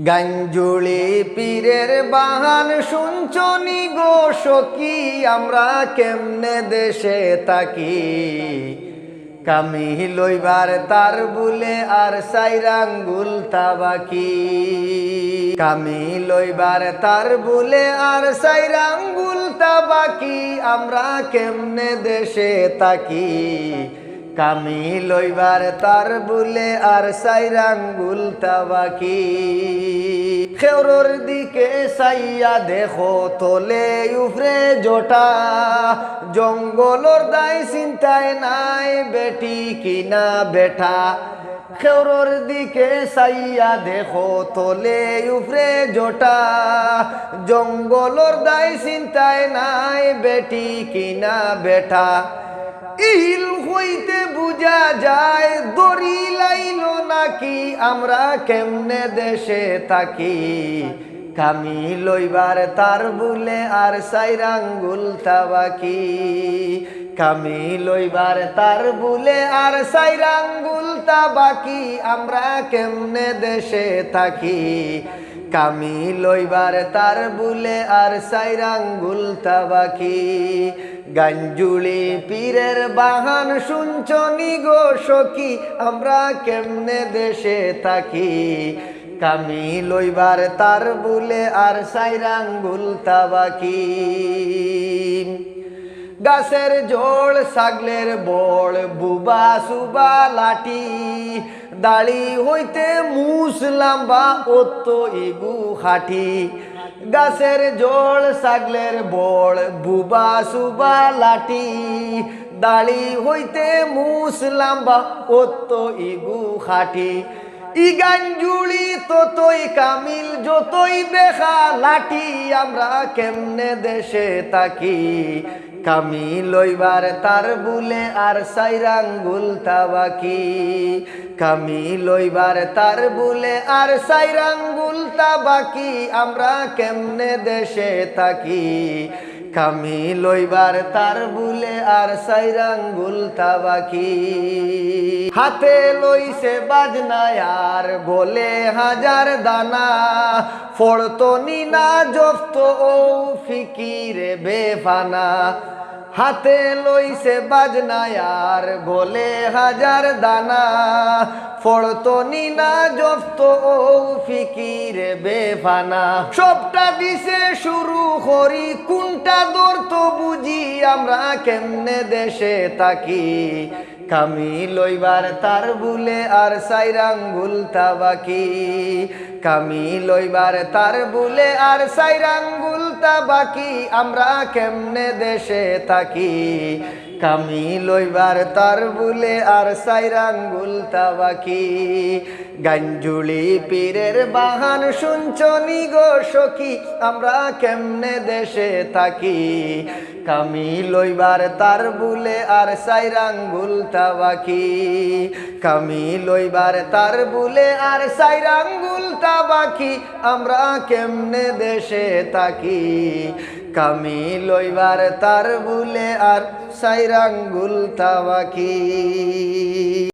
গাঞ্জুলি পীরের বাহান শুনছনি গো সখী, আমরা কেমনে দেশে থাকি। কামি লইবার তার বুলে আর সাইরাঙ্গুল তাবাকি। কামি লইবার তার বুলে আর সাইরাঙ্গুল তাবাকি, আমরা কেমনে দেশে থাকি। কামি লইবার তার বুলে আর সাইরাঙ্গুল তাবাকি। খেওরর দিকে সাইয়া দেখো তোলে উফরে জোটা, জঙ্গলর দায় চিন্তায় নাই বেটি কিনা বেটা। খেওরর দিকে সাইয়া দেখো তোলে উফরে জোটা, জঙ্গলর দায় চিন্তায় নাই বেটি কিনা বেটা। ইল হইতে বুঝা যায় দড়ি লাইল নাকি, আমরা কেমনে দেশে থাকি। কামি লইবার তার বুলে আর সাইরাঙ্গুল তাবাকি। কামি লইবার তার বুলে আর সাইরাঙ্গুল তাবাকি, আমরা কেমনে দেশে থাকি। কামি লইবার তার বুলে আর সাইরাঙ্গুল তাবাকি। গাঞ্জুলি পীরের বাহান শুনছনি গো সখী, আমরা কেমনে দেশে থাকি। কামি লইবার তার বুলে আর সাইরাঙ্গুল তাবাকি। গাছের জোড় ছাগলের বড় বুবা সুবা লাঠি, দাড়ি হইতে মুস লাম্বা অত ইগু খাটি। গাছের জোড় ছাগলের বড় বুবা সুবা লাঠি, দাড়ি হইতে মুস লাম্বা অত ইগু খাটি। ই গাঞ্জুলি ততই কামিল যতই বেখা লাঠি, আমরা কেমনে দেশে থাকি। কামি লইবার তার বুলে আর সাইরাঙ্গুল তাবাকি। কামি লইবার তার বুলে আর সাইরাঙ্গুল তাবাকি, আমরা কেমনে দেশে থাকি। কামি লইবার তার বুলে আর সাইরাঙ্গুল তাবাকি। হাতে লইছে বাজনায় আর গোলে হাজার দানা, ফড়তনি না জফত ও ফিকিরে বেফানা। হাতে লইছে বাজনায় আর গোলে হাজার দানা, ফড়তনি না জফত ও ফিকিরে বেফানা। সবটা দিছে শুরু করি কোনটা ধরত বুঝি, আমরা কেমনে দেশে থাকি। কামি লইবার তার বুলে আর সাইরাঙ্গুল তাবাকি। কামি লইবার তার বুলে আর সাইরাঙ্গুল তাবাকি, আমরা কেমনে দেশে থাকি। কামি লইবার তার বুলে আর সাইরাঙ্গুল তাবাকি। গাঞ্জুলি পীরের বাহান শুনছনি গো সখী, আমরা কেমনে দেশে থাকি। কামি লইবার তার বুলে আর সাইরাঙ্গুল তাবাকি। কামি লইবার তার বুলে আর সাইরাঙ্গুল তাবাকি, আমরা কেমনে দেশে থাকি। কামি লইবার তার বুলে আর সাইরাঙ্গুল তাবাকি।